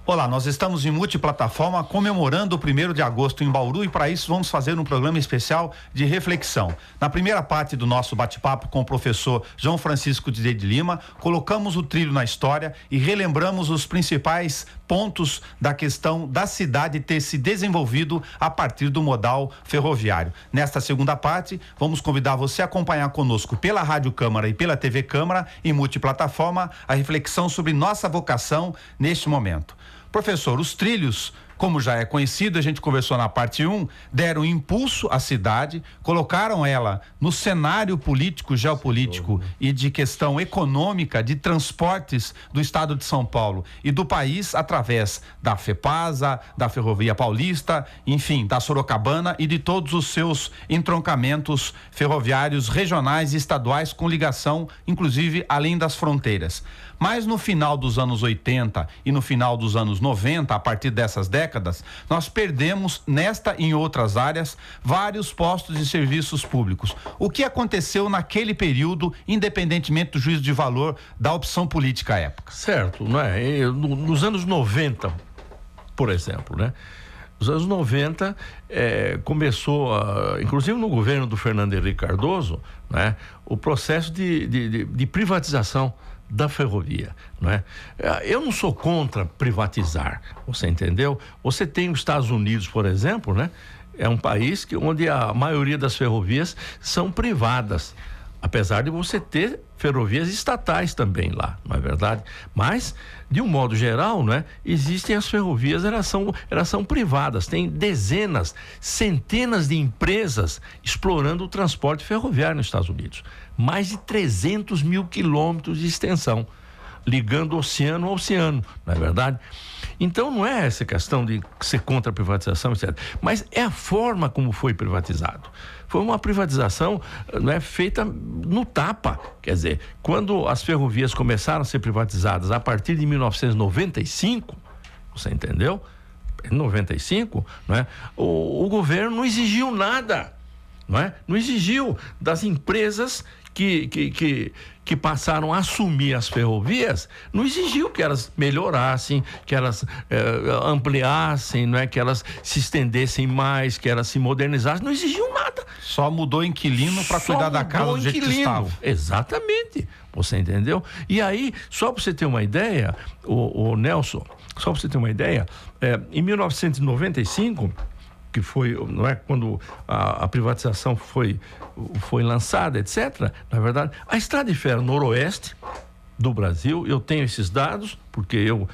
Olá, nós estamos em multiplataforma comemorando o 1º de agosto em Bauru e para isso vamos fazer um programa especial de reflexão. Na primeira parte do nosso bate-papo com o professor João Francisco de Lima, colocamos o trilho na história e relembramos os principais pontos da questão da cidade ter se desenvolvido a partir do modal ferroviário. Nesta segunda parte, vamos convidar você a acompanhar conosco pela Rádio Câmara e pela TV Câmara em multiplataforma a reflexão sobre nossa vocação neste momento. Professor, os trilhos, como já é conhecido, a gente conversou na parte 1, deram impulso à cidade, colocaram ela no cenário político, geopolítico e de questão econômica de transportes do estado de São Paulo e do país através da FEPASA, da Ferrovia Paulista, enfim, da Sorocabana e de todos os seus entroncamentos ferroviários regionais e estaduais com ligação, inclusive, além das fronteiras. Mas no final dos anos 80 e no final dos anos 90, a partir dessas décadas, nós perdemos nesta e em outras áreas vários postos de serviços públicos. O que aconteceu naquele período, independentemente do juízo de valor da opção política à época? Certo, não é? Nos anos 90, por exemplo, né? Nos anos 90, começou, inclusive no governo do Fernando Henrique Cardoso, né, o processo de privatização da ferrovia, não é? Eu não sou contra privatizar, você entendeu? Você tem os Estados Unidos, por exemplo, né? É um país onde a maioria das ferrovias são privadas, apesar de você ter ferrovias estatais também lá, não é verdade? Mas, de um modo geral, né, existem as ferrovias, elas são privadas, tem dezenas, centenas de empresas explorando o transporte ferroviário nos Estados Unidos. Mais de 300 mil quilômetros de extensão, ligando oceano a oceano, não é verdade? Então não é essa questão de ser contra a privatização, etc. Mas é a forma como foi privatizado. Foi uma privatização, não é, feita no tapa. Quer dizer, quando as ferrovias começaram a ser privatizadas a partir de 1995, você entendeu? Em 95, não é? O governo não exigiu nada, não é? Não exigiu das empresas que passaram a assumir as ferrovias, não exigiu que elas melhorassem, que elas ampliassem, não é? Que elas se estendessem mais, que elas se modernizassem, não exigiu nada. Só mudou inquilino para cuidar da casa do jeito que estava. Exatamente, você entendeu? E aí, só para você ter uma ideia, o Nelson, só para você ter uma ideia, em 1995, que foi, não é, quando a privatização foi lançada, etc., na verdade, a Estrada de Ferro Noroeste do Brasil, eu tenho esses dados, porque eu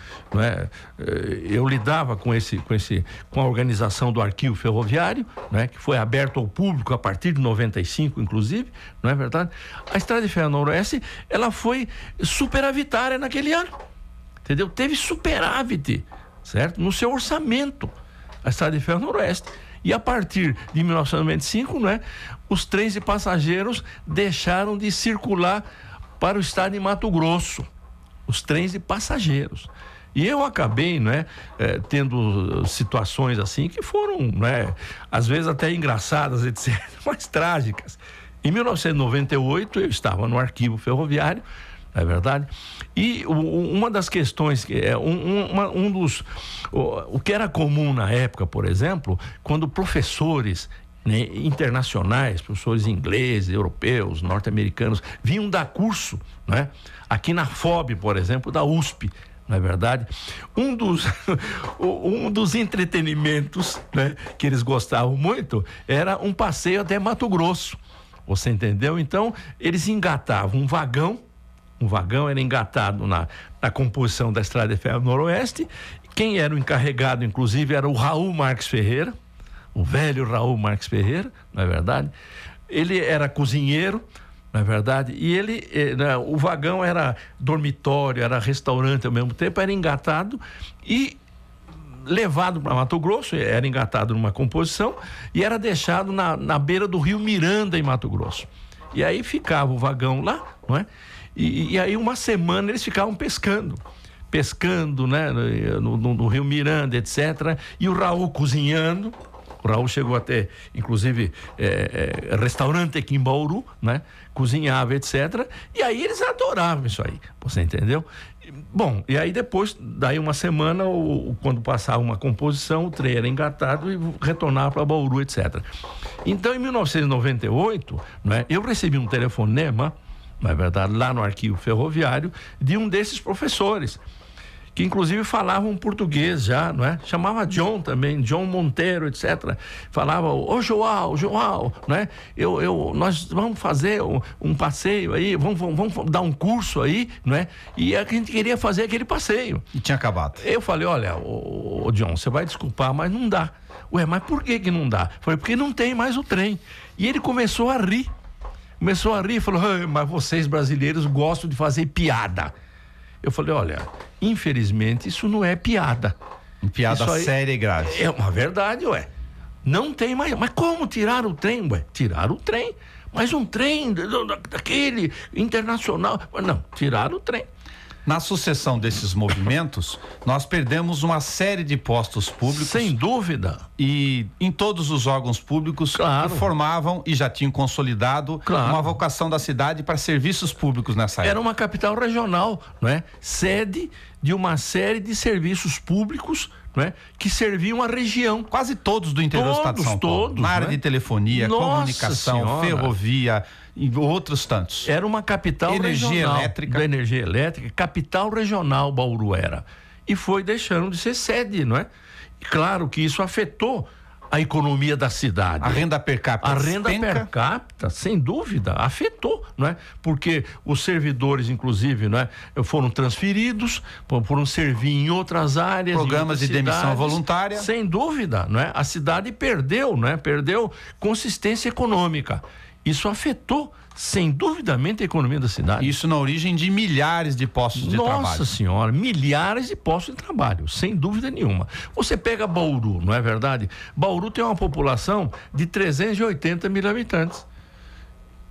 lidava com a organização do arquivo ferroviário, né, que foi aberto ao público a partir de 95, inclusive, não é verdade? A Estrada de Ferro Noroeste, ela foi superavitária naquele ano, entendeu? Teve superávit, certo? No seu orçamento, a Estrada de Ferro Noroeste. E a partir de 1995, né, os trens de passageiros deixaram de circular para o estado de Mato Grosso. Os trens de passageiros. E eu acabei, né, tendo situações assim que foram, né, às vezes até engraçadas, etc., mas trágicas. Em 1998, eu estava no arquivo ferroviário, não é verdade? E uma das questões, o que era comum na época, por exemplo, quando professores, né, internacionais, professores ingleses, europeus, norte-americanos, vinham dar curso, né, aqui na FOB, por exemplo, da USP, não é verdade? Um dos entretenimentos, né, que eles gostavam muito era um passeio até Mato Grosso, você entendeu? Então, eles engatavam um vagão era engatado na composição da Estrada de Ferro Noroeste. Quem era o encarregado, inclusive, era o Raul Marques Ferreira, o velho Raul Marques Ferreira, não é verdade? Ele era cozinheiro, não é verdade? E o vagão era dormitório, era restaurante ao mesmo tempo, era engatado e levado para Mato Grosso, era engatado numa composição e era deixado na beira do rio Miranda, em Mato Grosso. E aí ficava o vagão lá, não é? E aí uma semana eles ficavam pescando, né, no rio Miranda, etc. E o Raul cozinhando, O Raul chegou a ter, inclusive, restaurante aqui em Bauru, né? Cozinhava, etc. E aí eles adoravam isso aí, você entendeu? Bom, e aí depois, daí uma semana, quando passava uma composição, o trem era engatado e retornava para Bauru, etc. Então, em 1998, né, eu recebi um telefonema, na verdade, lá no arquivo ferroviário, de um desses professores, que inclusive falavam português já, não é? Chamava John também, John Monteiro, etc. Falava, ô João, né? Nós vamos fazer um passeio aí, vamos dar um curso aí, não é? E a gente queria fazer aquele passeio. E tinha acabado. Eu falei, olha, ô John, você vai desculpar, mas não dá. Ué, mas por que não dá? Falei, porque não tem mais o trem. E ele começou a rir e falou, mas vocês brasileiros gostam de fazer piada. Eu falei, olha, infelizmente isso não é piada. Piada séria e grave. É uma verdade, ué. Não tem mais. Mas como tirar o trem, ué? Tiraram o trem. Mas um trem daquele internacional. Não, tiraram o trem. Na sucessão desses movimentos, nós perdemos uma série de postos públicos. Sem dúvida. E em todos os órgãos públicos claro. que formavam e já tinham consolidado uma vocação da cidade para serviços públicos nessa época. Era uma capital regional, não é? Sede de uma série de serviços públicos, não é? Que serviam a região. Quase todos do interior do estado de São Paulo. Todos, na área de telefonia, comunicação, Senhora. Ferrovia e outros tantos. Era uma capital regional da energia elétrica, capital regional Bauru era. E foi deixando de ser sede, não é? E claro que isso afetou a economia da cidade. A renda per capita. A renda per capita, sem dúvida, afetou, não é? Porque os servidores, inclusive, não é? Foram transferidos, foram servir em outras áreas. Programas de demissão voluntária. Sem dúvida, não é? A cidade perdeu, não é? Perdeu consistência econômica. Isso afetou, sem duvidamente, a economia da cidade. Isso na origem de milhares de postos de trabalho. Nossa Senhora, milhares de postos de trabalho, sem dúvida nenhuma. Você pega Bauru, não é verdade? Bauru tem uma população de 380 mil habitantes,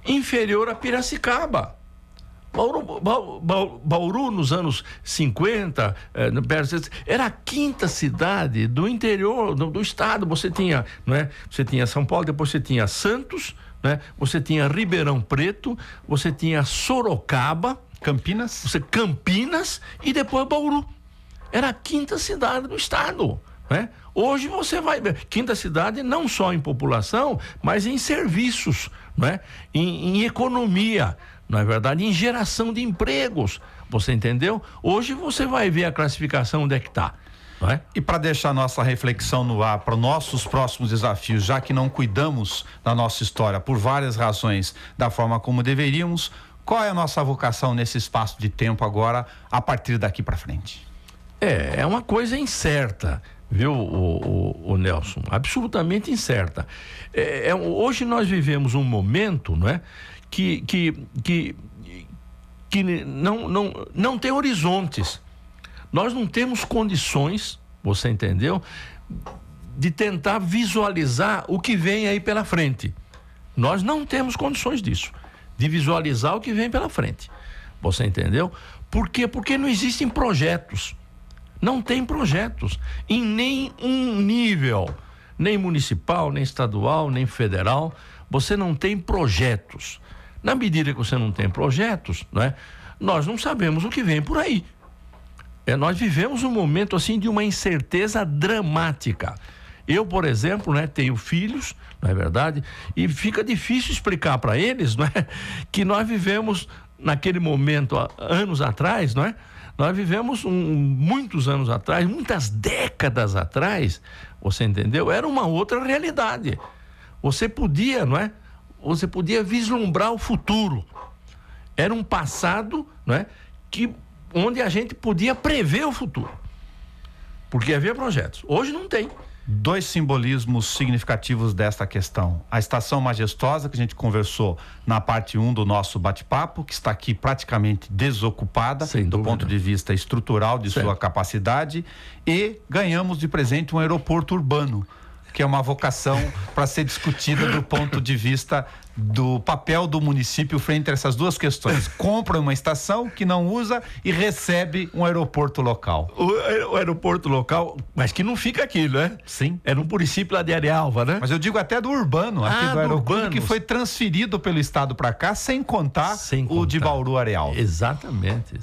inferior a Piracicaba. Bauru nos anos 50, era a quinta cidade do interior do estado. Você tinha, não é? Você tinha São Paulo, depois você tinha Santos, né? Você tinha Ribeirão Preto, você tinha Sorocaba, Campinas e depois Bauru. Era a quinta cidade do estado, né? Hoje você vai ver quinta cidade não só em população, mas em serviços, né? Em economia, não é verdade? Em geração de empregos, você entendeu? Hoje você vai ver a classificação onde é que está. É? E para deixar nossa reflexão no ar para nossos próximos desafios, já que não cuidamos da nossa história por várias razões da forma como deveríamos, qual é a nossa vocação nesse espaço de tempo agora, a partir daqui para frente? É uma coisa incerta, viu, o Nelson? Absolutamente incerta. Hoje nós vivemos um momento, não é? Que não tem horizontes. Nós não temos condições, você entendeu, de tentar visualizar o que vem aí pela frente. Nós não temos condições disso, de visualizar o que vem pela frente. Você entendeu? Por quê? Porque não existem projetos. Não tem projetos em nenhum nível, nem municipal, nem estadual, nem federal. Você não tem projetos. Na medida que você não tem projetos, né, nós não sabemos o que vem por aí. Nós vivemos um momento assim de uma incerteza dramática. Eu, por exemplo, né, tenho filhos, não é verdade? E fica difícil explicar para eles, não é, que nós vivemos naquele momento, anos atrás, não é? Nós vivemos muitos anos atrás, muitas décadas atrás, você entendeu? Era uma outra realidade. Você podia, não é? Você podia vislumbrar o futuro. Era um passado, não é? Onde a gente podia prever o futuro, porque havia projetos. Hoje não tem. Dois simbolismos significativos desta questão: a Estação Majestosa, que a gente conversou na parte 1 do nosso bate-papo, que está aqui praticamente desocupada do ponto de vista estrutural de sua capacidade, e ganhamos de presente um aeroporto urbano, que é uma vocação para ser discutida do ponto de vista do papel do município frente a essas duas questões. Compra uma estação que não usa e recebe um aeroporto local. O aeroporto local, mas que não fica aqui, né? Sim. É no município lá de Arealva, né? Mas eu digo até do urbano, aqui do aeroporto, urbano, que foi transferido pelo estado para cá, sem contar o de Bauru Areal. Exatamente.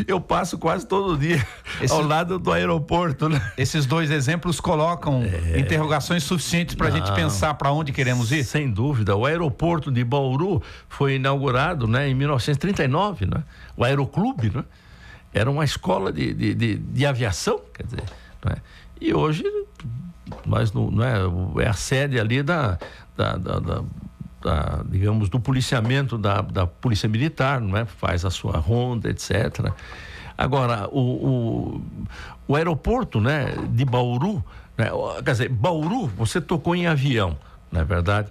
Eu passo quase todo dia ao lado do aeroporto, né? Esses dois exemplos colocam interrogações suficientes para a gente pensar para onde queremos ir? Sem dúvida. O aeroporto de Bauru foi inaugurado, né, em 1939, né? O Aeroclube, né? Era uma escola de aviação, quer dizer, né? E hoje nós não é a sede ali digamos, do policiamento da Polícia Militar, não é? Faz a sua ronda, etc. Agora, o aeroporto, né, de Bauru, né? Quer dizer, Bauru, você tocou em avião, não é verdade?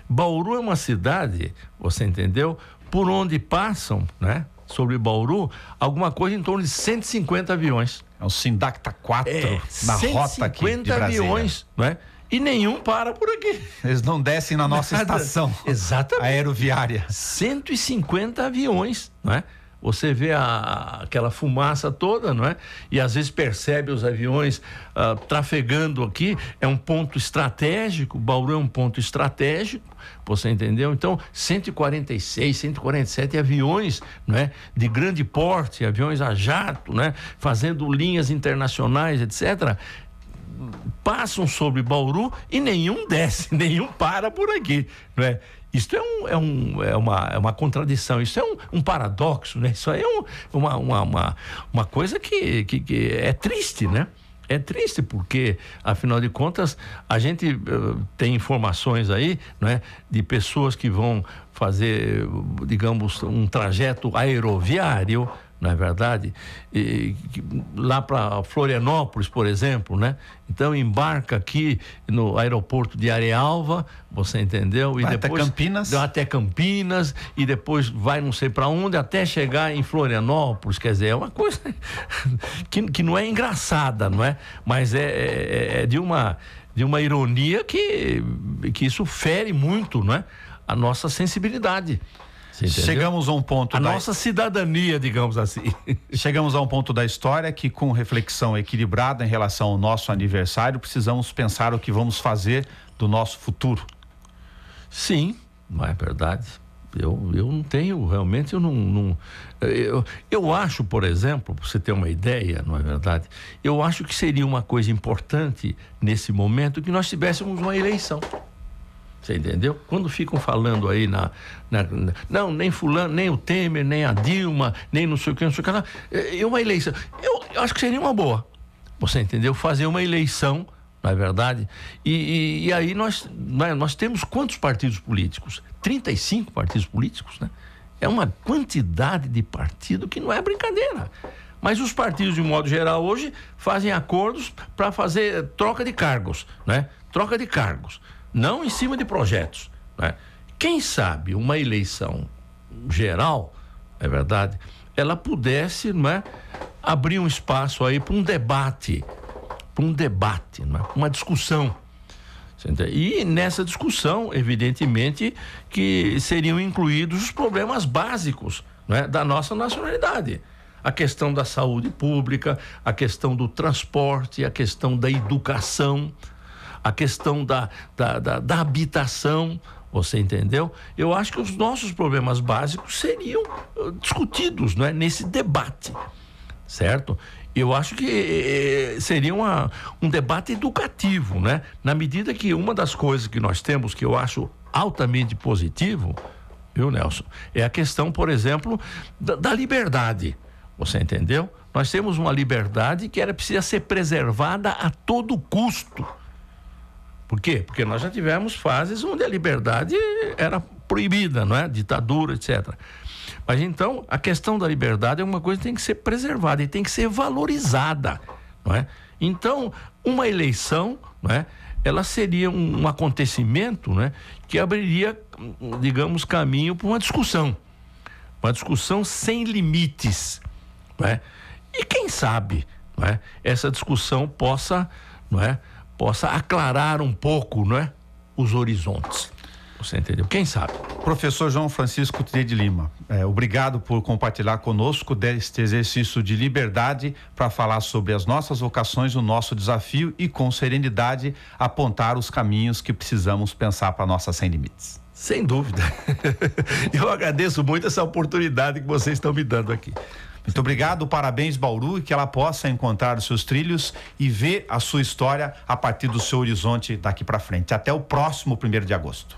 Bauru é uma cidade, você entendeu? Por onde passam, né? Sobre Bauru, alguma coisa em torno de 150 aviões. É o Sindacta 4 na rota aqui de Brasília. 150 aviões, né? E nenhum para por aqui. Eles não descem na nossa estação. Exatamente. Aeroviária. 150 aviões, não é? Você vê aquela fumaça toda, não é? E às vezes percebe os aviões trafegando aqui. É um ponto estratégico, Bauru é um ponto estratégico, você entendeu? Então, 146, 147 aviões, não é? De grande porte, aviões a jato, né? Fazendo linhas internacionais, etc., passam sobre Bauru e nenhum desce, nenhum para por aqui, não é? Isso é uma contradição, isso é um paradoxo, né? Isso aí é uma coisa que é triste, né? É triste porque, afinal de contas, a gente tem informações aí, né, de pessoas que vão fazer, digamos, um trajeto aeroviário, não é verdade? Lá para Florianópolis, por exemplo, né? Então embarca aqui no aeroporto de Arealva, você entendeu? E depois até Campinas e depois vai não sei para onde até chegar em Florianópolis. Quer dizer, é uma coisa que não é engraçada, não é? Mas é de uma ironia que isso fere muito, não é? A nossa sensibilidade. Chegamos a um ponto nossa cidadania, digamos assim. Chegamos a um ponto da história que, com reflexão equilibrada em relação ao nosso aniversário, precisamos pensar o que vamos fazer do nosso futuro. Sim, não é verdade. Eu não tenho, realmente, eu acho, por exemplo, para você ter uma ideia, não é verdade? Eu acho que seria uma coisa importante nesse momento que nós tivéssemos uma eleição. Você entendeu? Quando ficam falando aí não, nem fulano, nem o Temer, nem a Dilma, nem não sei o que, não sei o que lá, uma eleição. Eu acho que seria uma boa. Você entendeu? Fazer uma eleição, não é verdade? E aí nós temos quantos partidos políticos? 35 partidos políticos, né? É uma quantidade de partido que não é brincadeira. Mas os partidos, de um modo geral, hoje fazem acordos para fazer troca de cargos, né? Troca de cargos. Não em cima de projetos, né? Quem sabe uma eleição geral, é verdade, ela pudesse, não é, abrir um espaço aí para um debate, não é? Uma discussão. E nessa discussão, evidentemente, que seriam incluídos os problemas básicos, não é, da nossa nacionalidade. A questão da saúde pública, a questão do transporte, a questão da educação, a questão da habitação, você entendeu? Eu acho que os nossos problemas básicos seriam discutidos, não é, nesse debate, certo? Eu acho que seria um debate educativo, né? Na medida que uma das coisas que nós temos, que eu acho altamente positivo, viu, Nelson? É a questão, por exemplo, da liberdade, você entendeu? Nós temos uma liberdade que precisa ser preservada a todo custo. Por quê? Porque nós já tivemos fases onde a liberdade era proibida, não é? Ditadura, etc. Mas então, a questão da liberdade é uma coisa que tem que ser preservada e tem que ser valorizada, não é? Então, uma eleição, não é? Ela seria um acontecimento, né, que abriria, digamos, caminho para uma discussão sem limites, não é? E quem sabe, não é, essa discussão possa aclarar um pouco, não é, os horizontes. Você entendeu? Quem sabe? Professor João Francisco de Lima, obrigado por compartilhar conosco deste exercício de liberdade para falar sobre as nossas vocações, o nosso desafio e com serenidade apontar os caminhos que precisamos pensar para nossa Sem Limites. Sem dúvida. Eu agradeço muito essa oportunidade que vocês estão me dando aqui. Muito obrigado, parabéns, Bauru, e que ela possa encontrar os seus trilhos e ver a sua história a partir do seu horizonte daqui para frente. Até o próximo 1º de agosto.